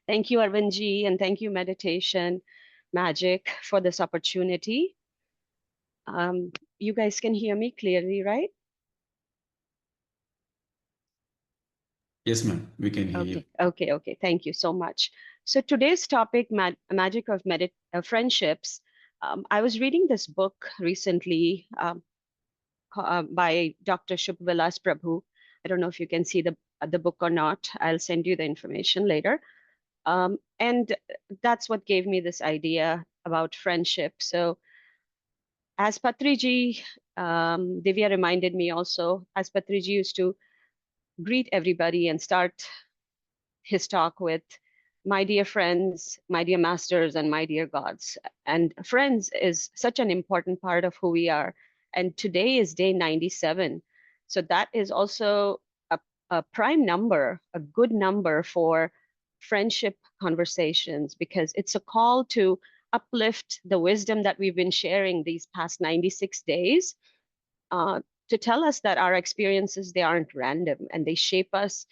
Thank you, Arvindji, and thank you, Meditation Magic, for this opportunity. You guys can hear me clearly, right? Yes, ma'am, we can hear you. Okay. Thank you so much. So today's topic, Magic of Friendships. I was reading this book recently by Dr. Shubhavilas Prabhu. I don't know if you can see the book or not. I'll send you the information later. And that's what gave me this idea about friendship. So as Patriji, Divya reminded me also, as Patriji used to greet everybody and start his talk with, my dear friends, my dear masters, and my dear gods. And friends is such an important part of who we are. And today is day 97. So that is also a prime number, a good number for friendship conversations, because it's a call to uplift the wisdom that we've been sharing these past 96 days, uh, to tell us that our experiences, they aren't random, and they shape us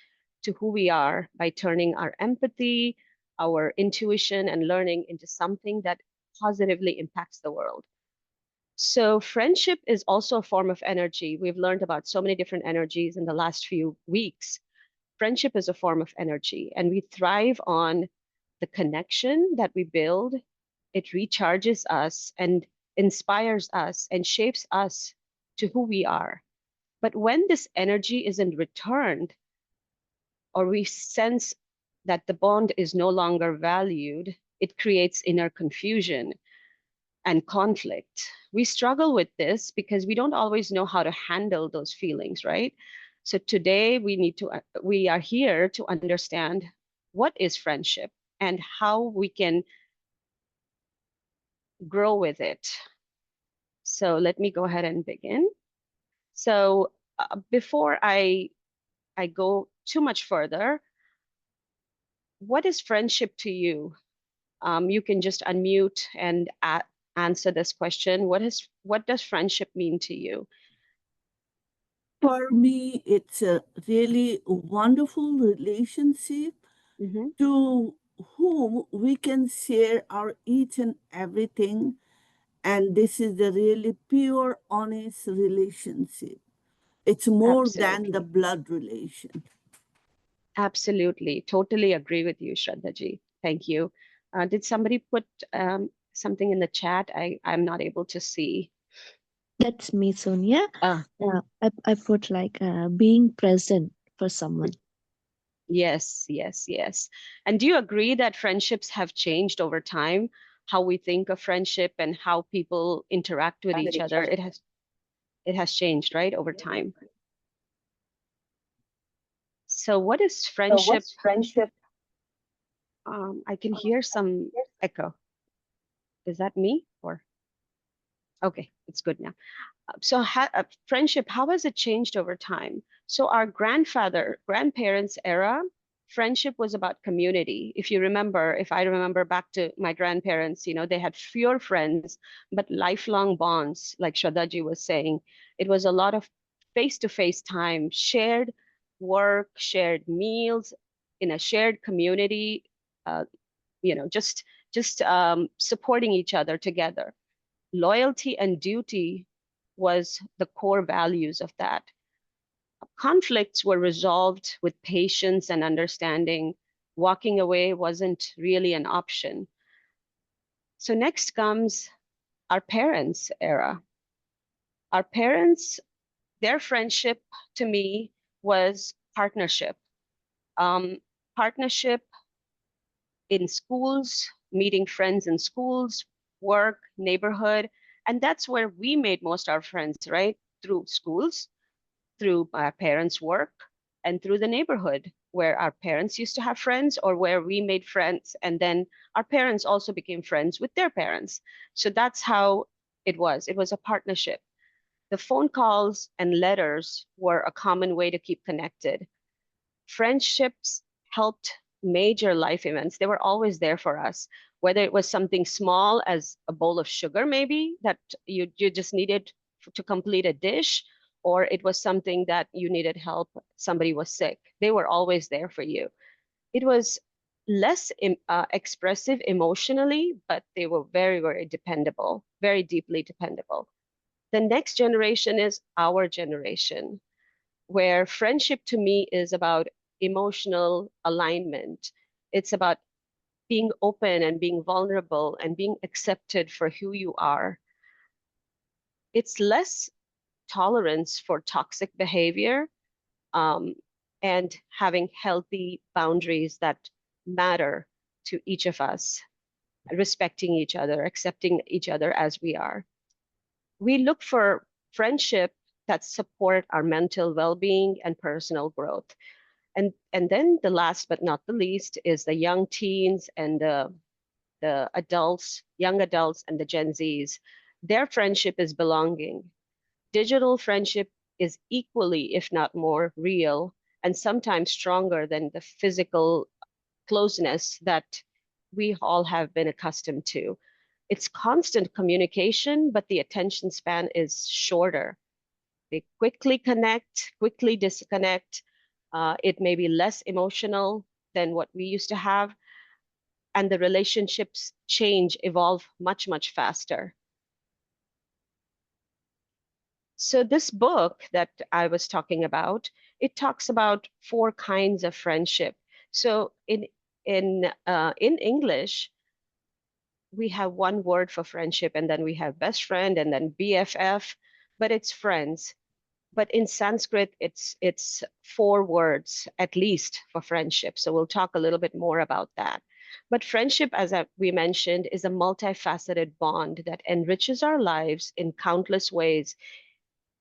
to who we are by turning our empathy, our intuition, and learning into something that positively impacts the world. So friendship is also a form of energy. We've learned about so many different energies in the last few weeks. Friendship is a form of energy, and we thrive on the connection that we build. It recharges us and inspires us and shapes us to who we are. But when this energy isn't returned, or we sense that the bond is no longer valued, it creates inner confusion and conflict. We struggle with this because we don't always know how to handle those feelings, right? So today we are here to understand what is friendship and how we can grow with it. So let me go ahead and begin. So before I go too much further, what is friendship to you? You can just unmute and answer this question. What does friendship mean to you? For me, it's a really wonderful relationship to whom we can share our each and everything. And this is a really pure, honest relationship. It's more than the blood relation. Absolutely. Totally agree with you, Shraddhaji. Thank you. Did somebody put something in the chat? I'm not able to see. That's me, Sonia. I put like being present for someone. Yes. And do you agree that friendships have changed over time? How we think of friendship and how people interact with each other, it has changed, right, over time. So what is friendship? I can hear some echo. Is that me or? Okay, it's good now. So friendship, how has it changed over time? So our grandparents era, friendship was about community. If I remember back to my grandparents, they had fewer friends, but lifelong bonds, like Shraddhaji was saying. It was a lot of face-to-face time, shared work, shared meals in a shared community, uh, just supporting each other together. Loyalty and duty was the core values of that. Conflicts were resolved with patience and understanding. Walking away wasn't really an option. So next comes our parents' era. Our parents, their friendship to me was partnership. Partnership in schools, meeting friends in schools, work, neighborhood. And that's where we made most of our friends, right? Through schools, through our parents' work, and through the neighborhood where our parents used to have friends or where we made friends. And then our parents also became friends with their parents. So that's how it was. It was a partnership. The phone calls and letters were a common way to keep connected. Friendships helped major life events. They were always there for us, whether it was something small as a bowl of sugar, maybe that you just needed to complete a dish, or it was something that you needed help, somebody was sick. They were always there for you. It was less expressive emotionally, but they were very, very dependable, very deeply dependable. The next generation is our generation, where friendship to me is about emotional alignment. It's about being open and being vulnerable and being accepted for who you are. It's less tolerance for toxic behavior, um, and having healthy boundaries that matter to each of us, respecting each other, accepting each other as we are. We look for friendship that support our mental well-being and personal growth. And then the last but not the least is the young teens and the adults, young adults and the Gen Zs. Their friendship is belonging. Digital friendship is equally, if not more, real and sometimes stronger than the physical closeness that we all have been accustomed to. It's constant communication, but the attention span is shorter. They quickly connect, quickly disconnect. It may be less emotional than what we used to have, and the relationships change, evolve much, much faster. So this book that I was talking about, it talks about 4 kinds of friendship. So in English, we have one word for friendship, and then we have best friend, and then BFF, but it's friends. But in Sanskrit, it's 4 words at least for friendship. So we'll talk a little bit more about that. But friendship, as we mentioned, is a multifaceted bond that enriches our lives in countless ways.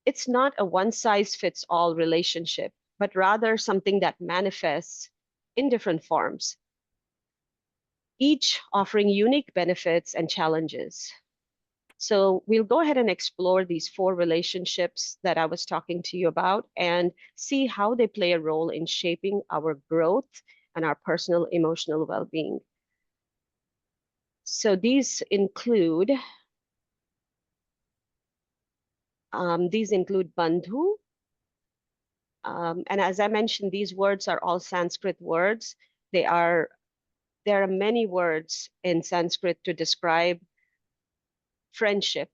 It's not a one-size-fits-all relationship, but rather something that manifests in different forms, each offering unique benefits and challenges. So we'll go ahead and explore these 4 relationships that I was talking to you about and see how they play a role in shaping our growth and our personal emotional well-being. So these include Bandhu. And as I mentioned, these words are all Sanskrit words. There are many words in Sanskrit to describe friendship.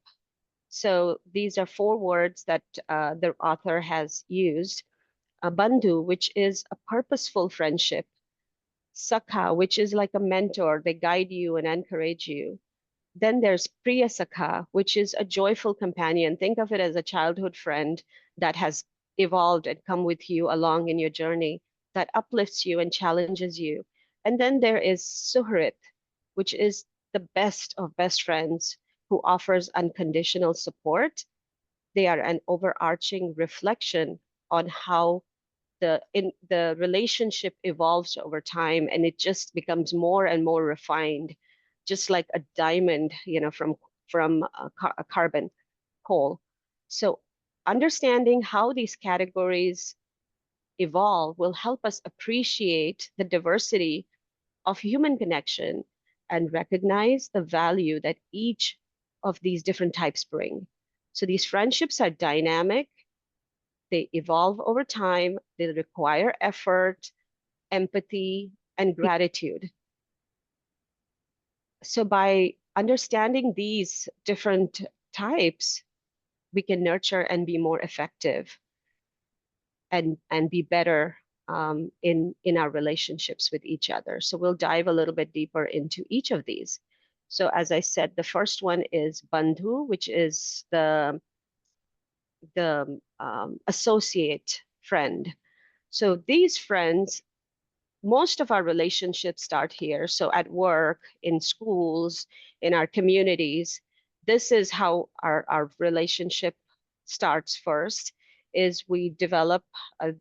So these are 4 words that the author has used. Bandhu, which is a purposeful friendship. Saka, which is like a mentor. They guide you and encourage you. Then there's Priya Saka, which is a joyful companion. Think of it as a childhood friend that has evolved and come with you along in your journey, that uplifts you and challenges you. And then there is Suharit, which is the best of best friends who offers unconditional support. They are an overarching reflection on how the relationship evolves over time, and it just becomes more and more refined, just like a diamond, from a carbon coal. So understanding how these categories evolve will help us appreciate the diversity of human connection and recognize the value that each of these different types bring. So these friendships are dynamic, they evolve over time, they require effort, empathy, and gratitude. So by understanding these different types, we can nurture and be more effective and be better in our relationships with each other. So we'll dive a little bit deeper into each of these. So as I said, the first one is Bandhu, which is the associate friend. So these friends, most of our relationships start here. So at work, in schools, in our communities, this is how our relationship starts first, is we develop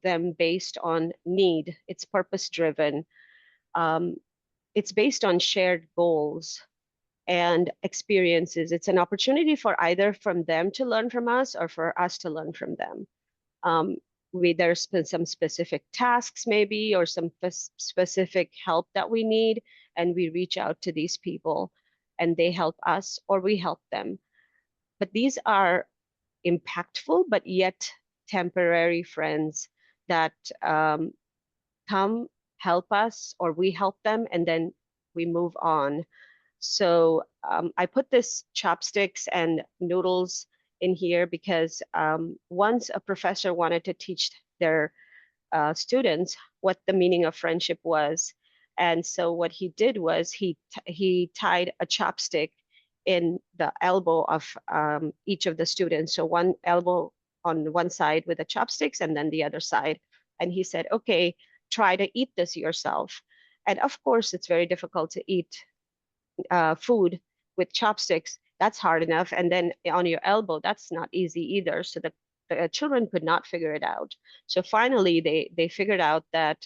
them based on need. It's purpose driven. It's based on shared goals and experiences. It's an opportunity for either from them to learn from us or for us to learn from them. Um, there's been some specific tasks maybe or some specific help that we need, and we reach out to these people and they help us or we help them. But these are impactful but yet temporary friends that come, help us or we help them, and then we move on. So I put this chopsticks and noodles in here because once a professor wanted to teach their students what the meaning of friendship was. And so what he did was he tied a chopstick in the elbow of each of the students. So one elbow on one side with the chopsticks and then the other side. And he said, okay, try to eat this yourself. And of course, it's very difficult to eat food with chopsticks. That's hard enough. And then on your elbow, that's not easy either. So the children could not figure it out. So finally, they figured out that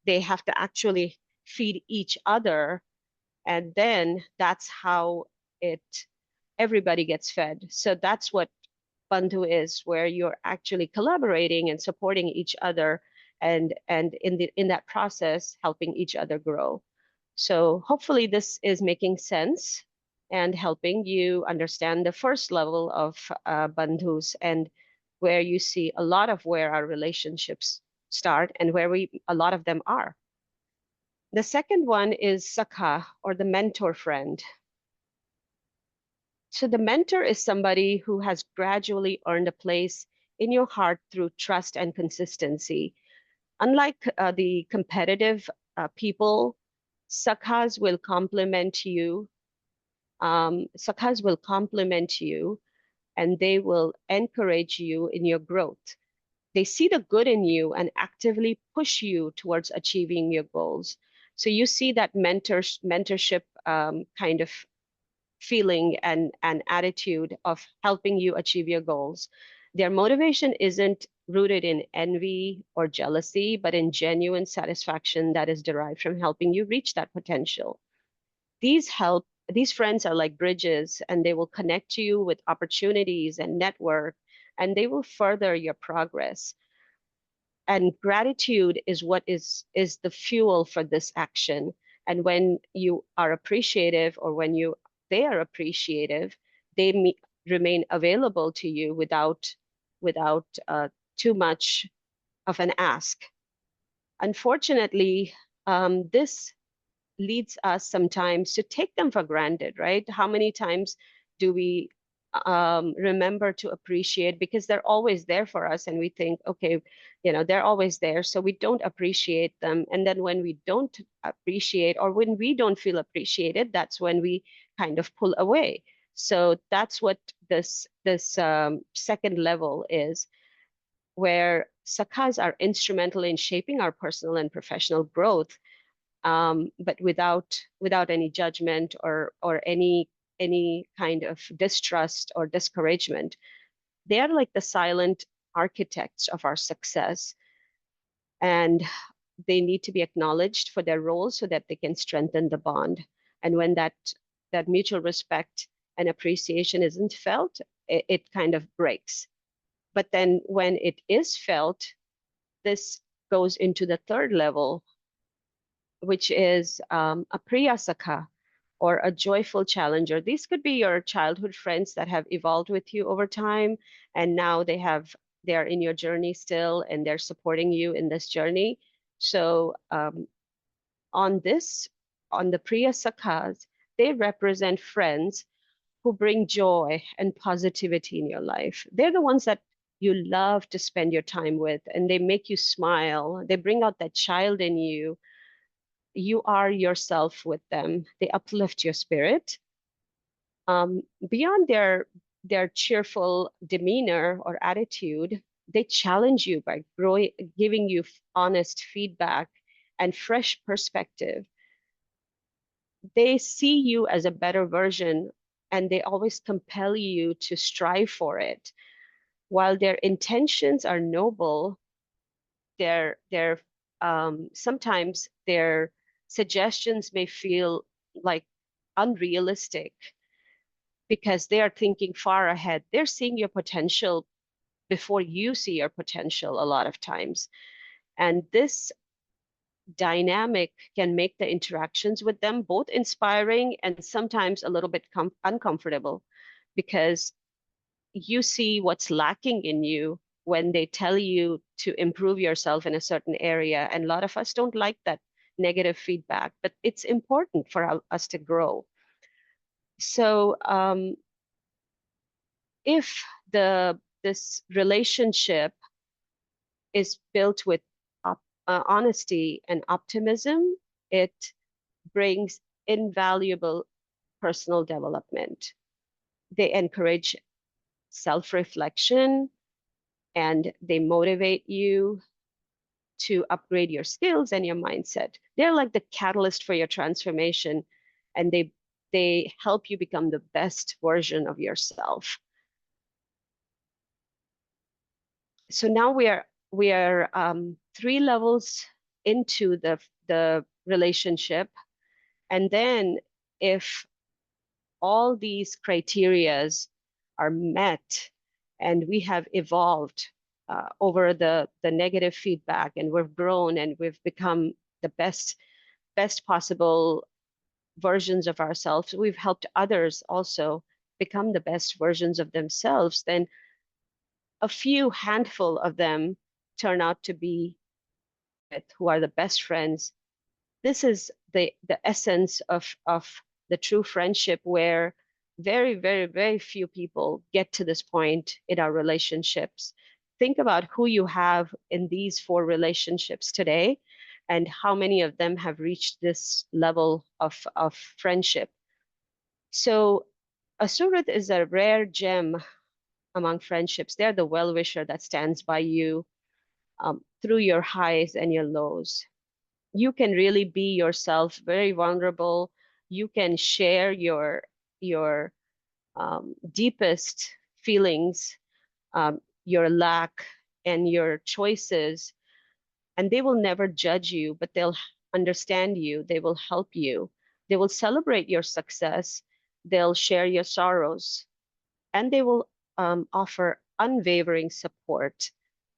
they have to actually feed each other, and then that's how everybody gets fed. So that's what Bandhu is, where you're actually collaborating and supporting each other, and in that process helping each other grow. So hopefully this is making sense and helping you understand the first level of Bandhus, and where you see a lot of where our relationships start and where a lot of them are. The second one is Saka, or the mentor friend. So the mentor is somebody who has gradually earned a place in your heart through trust and consistency. Unlike the competitive people, Sakhas will compliment you. Sakhas will compliment you, and they will encourage you in your growth. They see the good in you and actively push you towards achieving your goals. So you see that mentorship kind of feeling and attitude of helping you achieve your goals. Their motivation isn't rooted in envy or jealousy, but in genuine satisfaction that is derived from helping you reach that potential. These friends are like bridges, and they will connect you with opportunities and network, and they will further your progress. And gratitude is what is the fuel for this action. And when you are appreciative, or when they are appreciative, they remain available to you without too much of an ask. Unfortunately, this leads us sometimes to take them for granted, right? How many times do we remember to appreciate, because they're always there for us, and we think, okay, they're always there, so we don't appreciate them. And then when we don't appreciate, or when we don't feel appreciated, that's when we kind of pull away. So that's what this second level is, where sakhas are instrumental in shaping our personal and professional growth, but without any judgment or any kind of distrust or discouragement. They are like the silent architects of our success, and they need to be acknowledged for their role so that they can strengthen the bond. And when that mutual respect and appreciation isn't felt, it kind of breaks. But then when it is felt, this goes into the third level, which is a Priya Saka, or a joyful challenger. These could be your childhood friends that have evolved with you over time, and now they are in your journey still, and they're supporting you in this journey. So on the Priya Sakhas, they represent friends who bring joy and positivity in your life. They're the ones that you love to spend your time with, and they make you smile. They bring out that child in you. You are yourself with them. They uplift your spirit. Beyond their cheerful demeanor or attitude, they challenge you by giving you honest feedback and fresh perspective. They see you as a better version, and they always compel you to strive for it. While their intentions are noble, sometimes their suggestions may feel like unrealistic, because they are thinking far ahead. They're seeing your potential before you see your potential a lot of times. And this dynamic can make the interactions with them both inspiring and sometimes a little bit uncomfortable, because you see what's lacking in you when they tell you to improve yourself in a certain area. And a lot of us don't like that negative feedback, but it's important for us to grow. So if this relationship is built with honesty and optimism, it brings invaluable personal development. They encourage self-reflection, and they motivate you to upgrade your skills and your mindset. They're like the catalyst for your transformation, and they help you become the best version of yourself. So now we are 3 levels into the relationship, and then if all these criterias are met and we have evolved over the negative feedback, and we've grown and we've become the best possible versions of ourselves, we've helped others also become the best versions of themselves, then a few handful of them turn out to be who are the best friends. This is the essence of the true friendship, where very, very, very few people get to this point in our relationships. Think about who you have in these 4 relationships today, and how many of them have reached this level of friendship. So a Suharit is a rare gem among friendships. They're the well-wisher that stands by you through your highs and your lows. You can really be yourself, very vulnerable. You can share your deepest feelings, your lack, and your choices, and they will never judge you, but they'll understand you. They will help you. They will celebrate your success. They'll share your sorrows, and they will offer unwavering support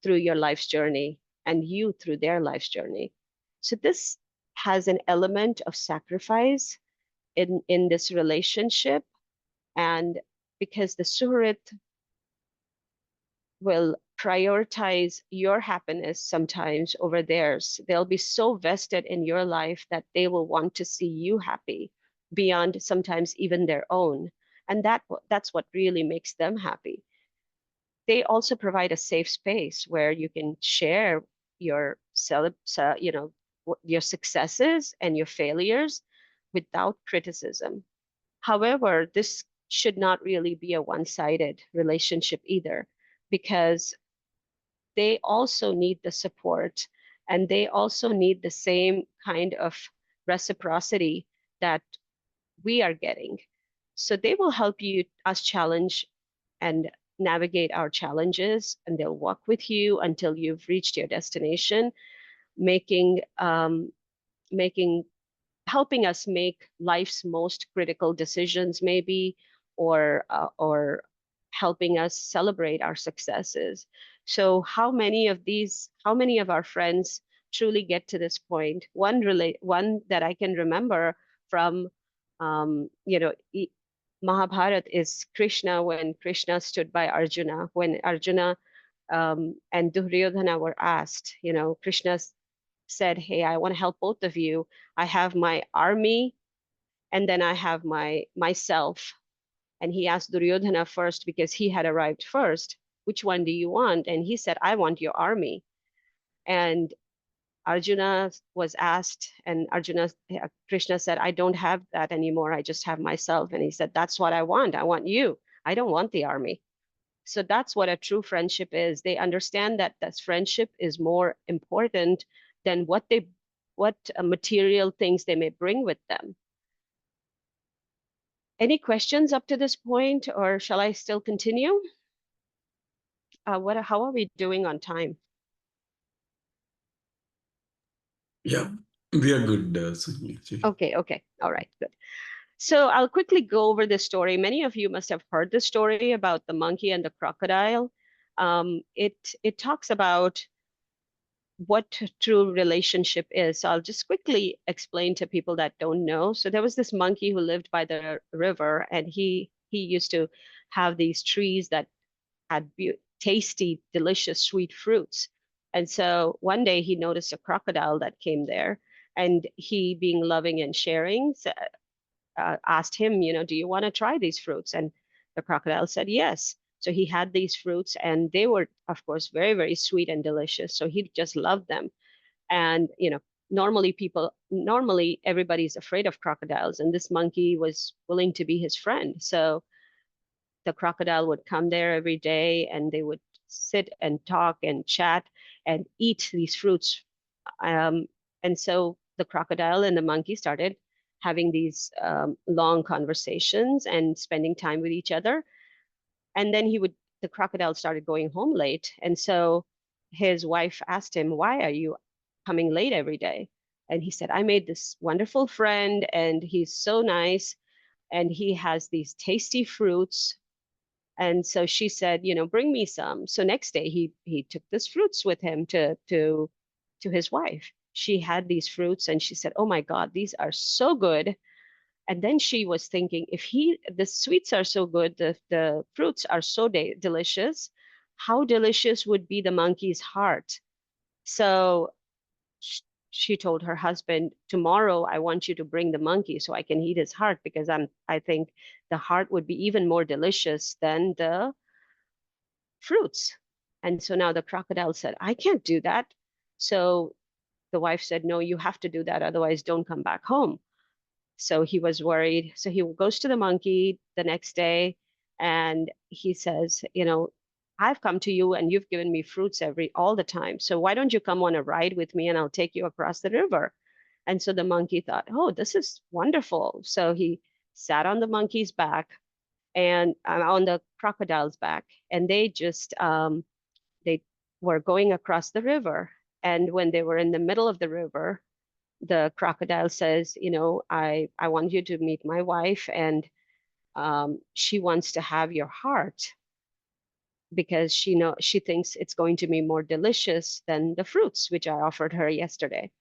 through your life's journey, and you through their life's journey. So this has an element of sacrifice in this relationship, and because the Suharit will prioritize your happiness sometimes over theirs. They'll be so vested in your life that they will want to see you happy beyond sometimes even their own. And that's what really makes them happy. They also provide a safe space where you can share your your successes and your failures without criticism. However, this should not really be a one-sided relationship either, because they also need the support, and they also need the same kind of reciprocity that we are getting. So they will help us challenge and navigate our challenges, and they'll walk with you until you've reached your destination, making helping us make life's most critical decisions, maybe, or helping us celebrate our successes. So how many of our friends truly get to this point? One that I can remember from Mahabharat is Krishna, when Krishna stood by Arjuna, when Arjuna and Duryodhana were asked, Krishna said, "Hey, I want to help both of you. I have my army, and then I have myself." And he asked Duryodhana first, because he had arrived first, "Which one do you want?" And he said, "I want your army." And Arjuna was asked, and Krishna said, "I don't have that anymore. I just have myself." And he said, "That's what I want. I want you. I don't want the army." So that's what a true friendship is. They understand that this friendship is more important than what material things they may bring with them. Any questions up to this point, or shall I still continue? How are we doing on time? Yeah, we are good, Soniya. Okay, all right, good. So I'll quickly go over this story. Many of you must have heard the story about the monkey and the crocodile. It talks about what true relationship is. So I'll just quickly explain to people that don't know. So there was this monkey who lived by the river, and he used to have these trees that had tasty, delicious, sweet fruits. And so one day he noticed a crocodile that came there, And he, being loving and sharing, asked him, do you want to try these fruits? And the crocodile said yes. So he had these fruits, and they were, of course, very, very sweet and delicious. So he just loved them. And, normally everybody's afraid of crocodiles, and this monkey was willing to be his friend. So the crocodile would come there every day, and they would sit and talk and chat and eat these fruits. And so the crocodile and the monkey started having these long conversations and spending time with each other. And then the crocodile started going home late. And so his wife asked him, "Why are you coming late every day?" And he said, "I made this wonderful friend, and he's so nice, and he has these tasty fruits." And so she said, "Bring me some." So next day he took these fruits with him to his wife. She had these fruits, and she said, "Oh my God, these are so good." And then she was thinking, if the sweets are so good, the fruits are so delicious, how delicious would be the monkey's heart? So she told her husband, "Tomorrow I want you to bring the monkey so I can eat his heart, because I think the heart would be even more delicious than the fruits." And so now the crocodile said, "I can't do that." So the wife said, "No, you have to do that, otherwise don't come back home." So he was worried. So he goes to the monkey the next day, and he says, "I've come to you and you've given me fruits all the time. So why don't you come on a ride with me, and I'll take you across the river?" And so the monkey thought, "Oh, this is wonderful." So he sat on the monkey's back, and on the crocodile's back, and they were going across the river. And when they were in the middle of the river, the crocodile says, I want you to meet my wife, and she wants to have your heart, because she thinks it's going to be more delicious than the fruits which I offered her yesterday.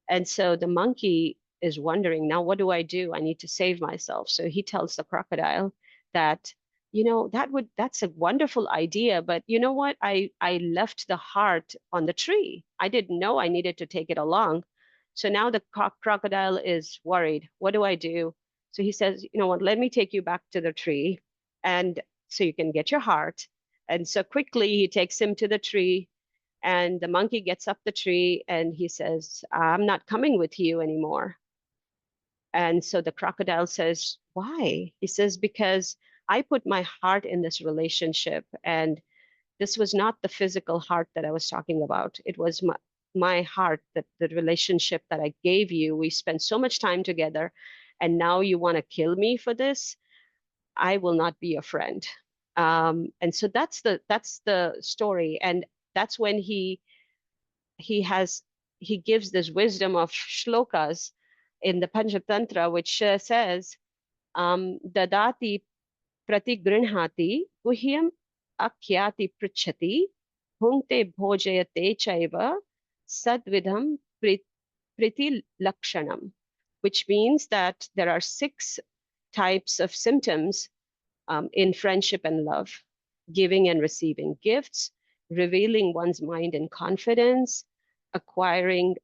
And so the monkey is wondering, now what do I do? I need to save myself. So he tells the crocodile that, that's a wonderful idea, but you know what? I left the heart on the tree. I didn't know I needed to take it along. So now the crocodile is worried. What do I do? So he says, "You know what? Let me take you back to the tree, and so you can get your heart." And so quickly he takes him to the tree, and the monkey gets up the tree, and he says, "I'm not coming with you anymore." And so the crocodile says, "Why?" He says, "Because I put my heart in this relationship, and this was not the physical heart that I was talking about. It was my heart, that the relationship that I gave you. We spent so much time together, and now you want to kill me for this? I will not be a friend." And so that's the story. And that's when he gives this wisdom of shlokas in the Panchatantra, which says, "Dadati pratigrinhati guhyam akyati pritchati bhunkte bhojayate chaiva sadvidham priti lakshanam," which means that there are 6 types of symptoms in friendship and love: giving and receiving gifts, revealing one's mind in confidence, acquiring,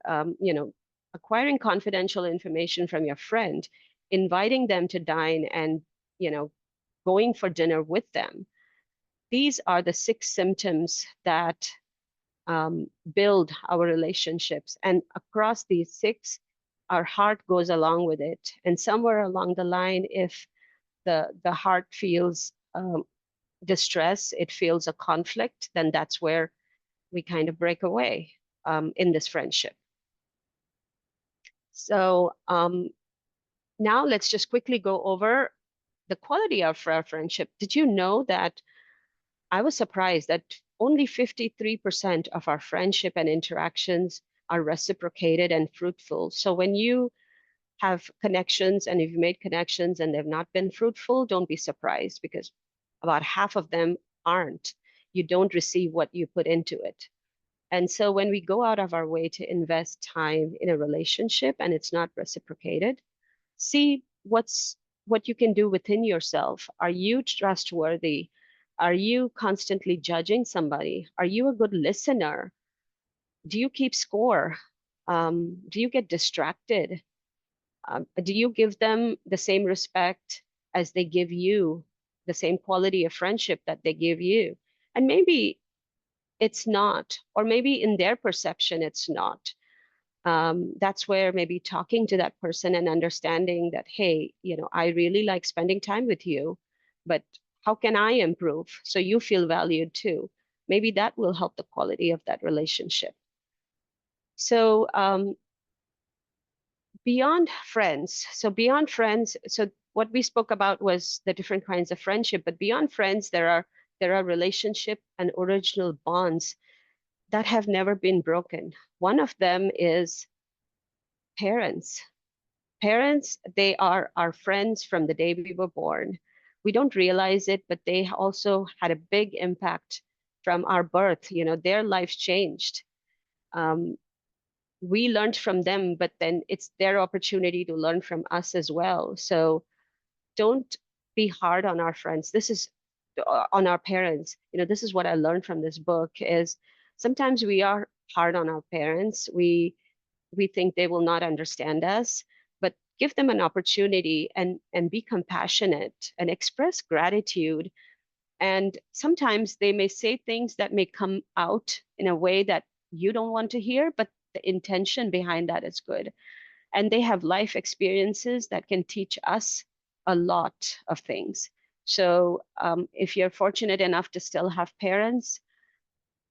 acquiring confidential information from your friend, inviting them to dine, and, going for dinner with them. These are the 6 symptoms that build our relationships. And across these 6, our heart goes along with it. And somewhere along the line, if the heart feels distress, it feels a conflict, then that's where we kind of break away in this friendship. So now let's just quickly go over the quality of our friendship. Did you know that I was surprised that only 53% of our friendship and interactions are reciprocated and fruitful? So when you have connections, and if you made connections and they've not been fruitful, don't be surprised, because about half of them aren't. You don't receive what you put into it. And so when we go out of our way to invest time in a relationship and it's not reciprocated, see what you can do within yourself. Are you trustworthy? Are you constantly judging somebody? Are you a good listener? Do you keep score? Do you get distracted? Do you give them the same respect as they give you, the same quality of friendship that they give you? And maybe it's not, or maybe in their perception, it's not. That's where maybe talking to that person and understanding that, hey, I really like spending time with you, but how can I improve so you feel valued too? Maybe that will help the quality of that relationship. So beyond friends, so what we spoke about was the different kinds of friendship, but beyond friends, there are relationship and original bonds that have never been broken. One of them is parents. Parents, they are our friends from the day we were born. We don't realize it, but they also had a big impact from our birth. Their lives changed. Um, we learned from them, but then it's their opportunity to learn from us as well. So don't be hard on our friends. This is on our parents. This is what I learned from this book is sometimes we are hard on our parents. We think they will not understand us, but give them an opportunity and be compassionate and express gratitude. And sometimes they may say things that may come out in a way that you don't want to hear, but the intention behind that is good. And they have life experiences that can teach us a lot of things. So if you're fortunate enough to still have parents,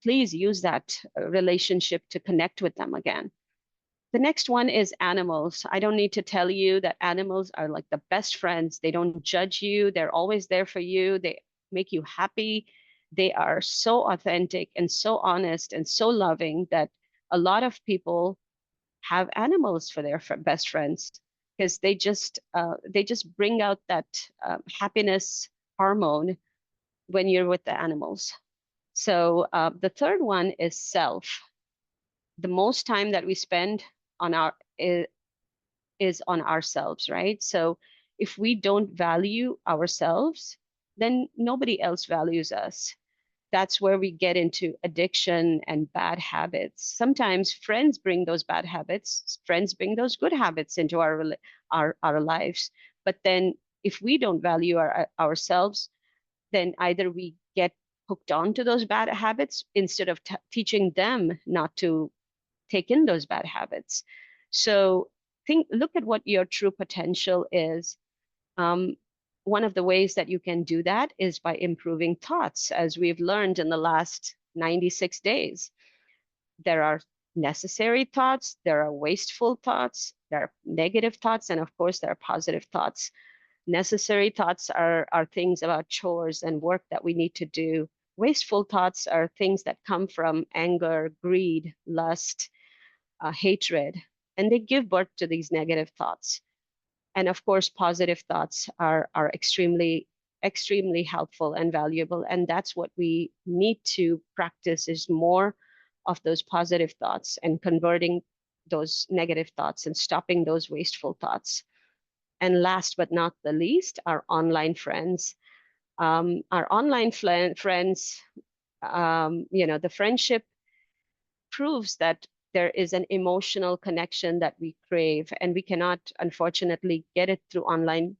please use that relationship to connect with them again. The next one is animals. I don't need to tell you that animals are like the best friends. They don't judge you. They're always there for you. They make you happy. They are so authentic and so honest and so loving that a lot of people have animals for their best friends because they just bring out that happiness hormone when you're with the animals. So the third one is self. The most time that we spend on our is on ourselves, right? So if we don't value ourselves, then nobody else values us. That's where we get into addiction and bad habits. Sometimes friends bring those bad habits, friends bring those good habits into our lives. But then if we don't value ourselves, then either we get hooked on to those bad habits instead of teaching them not to take in those bad habits. So look at what your true potential is. Um, one of the ways that you can do that is by improving thoughts, as we've learned in the last 96 days. There are necessary thoughts, there are wasteful thoughts, there are negative thoughts, and of course, there are positive thoughts. Necessary thoughts are things about chores and work that we need to do. Wasteful thoughts are things that come from anger, greed, lust, hatred, and they give birth to these negative thoughts. And of course, positive thoughts are extremely helpful and valuable. And that's what we need to practice is more of those positive thoughts and converting those negative thoughts and stopping those wasteful thoughts. And last but not the least, our online friends. Our online friends, the friendship proves that there is an emotional connection that we crave, and we cannot, unfortunately, get it through online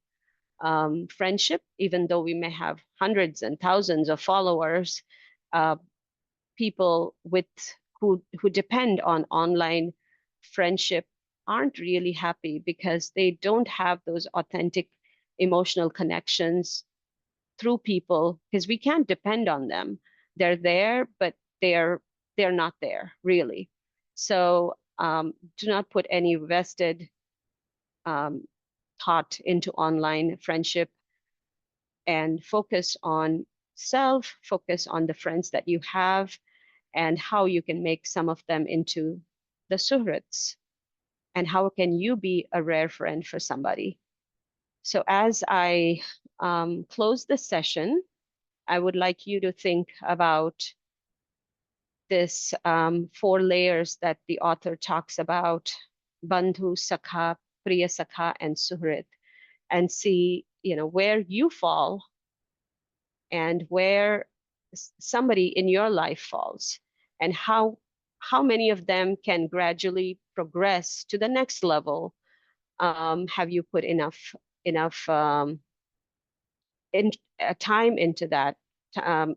friendship, even though we may have hundreds and thousands of followers. People who depend on online friendship aren't really happy because they don't have those authentic emotional connections through people because we can't depend on them. They're there, but they're not there really. So do not put any vested thought into online friendship and focus on self, focus on the friends that you have and how you can make some of them into the Suhrits and how can you be a rare friend for somebody. So as I close this session, I would like you to think about this 4 layers that the author talks about, Bandhu, Saka, Priya, Saka, and Suharit, and see, where you fall and where somebody in your life falls, and how how many of them can gradually progress to the next level? Have you put enough time into that, um,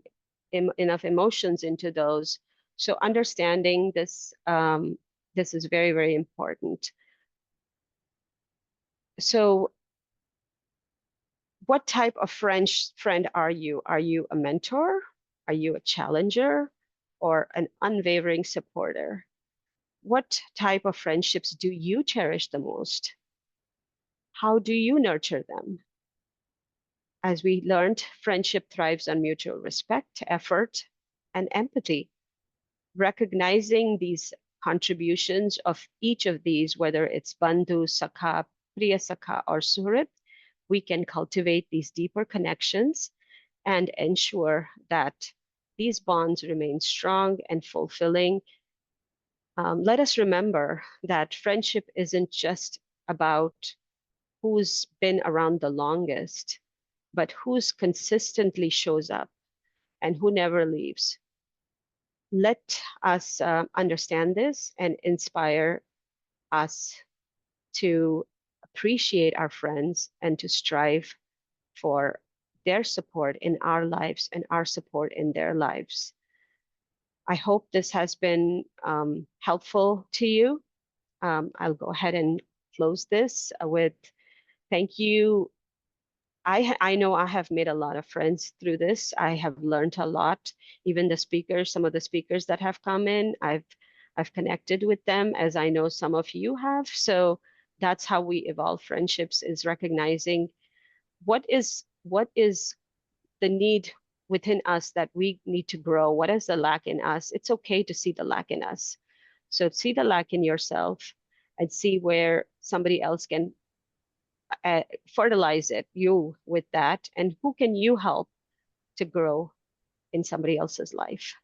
enough emotions into those? So understanding this, this is very, very important. So what type of friend are you? Are you a mentor? Are you a challenger or an unwavering supporter? What type of friendships do you cherish the most? How do you nurture them? As we learned, friendship thrives on mutual respect, effort, and empathy. Recognizing these contributions of each of these, whether it's Bandhu, Saka, Priya Saka, or Suharit, we can cultivate these deeper connections and ensure that these bonds remain strong and fulfilling. Let us remember that friendship isn't just about who's been around the longest, but who's consistently shows up and who never leaves. Let us understand this and inspire us to appreciate our friends and to strive for their support in our lives and our support in their lives. I hope this has been helpful to you. I'll go ahead and close this with thank you. I know I have made a lot of friends through this. I have learned a lot. Even the speakers, some of the speakers that have come in, I've connected with them, as I know some of you have. So that's how we evolve friendships, is recognizing what is the need within us that we need to grow. What is the lack in us? It's okay to see the lack in us. So see the lack in yourself and see where somebody else can fertilize you with that, and who can you help to grow in somebody else's life.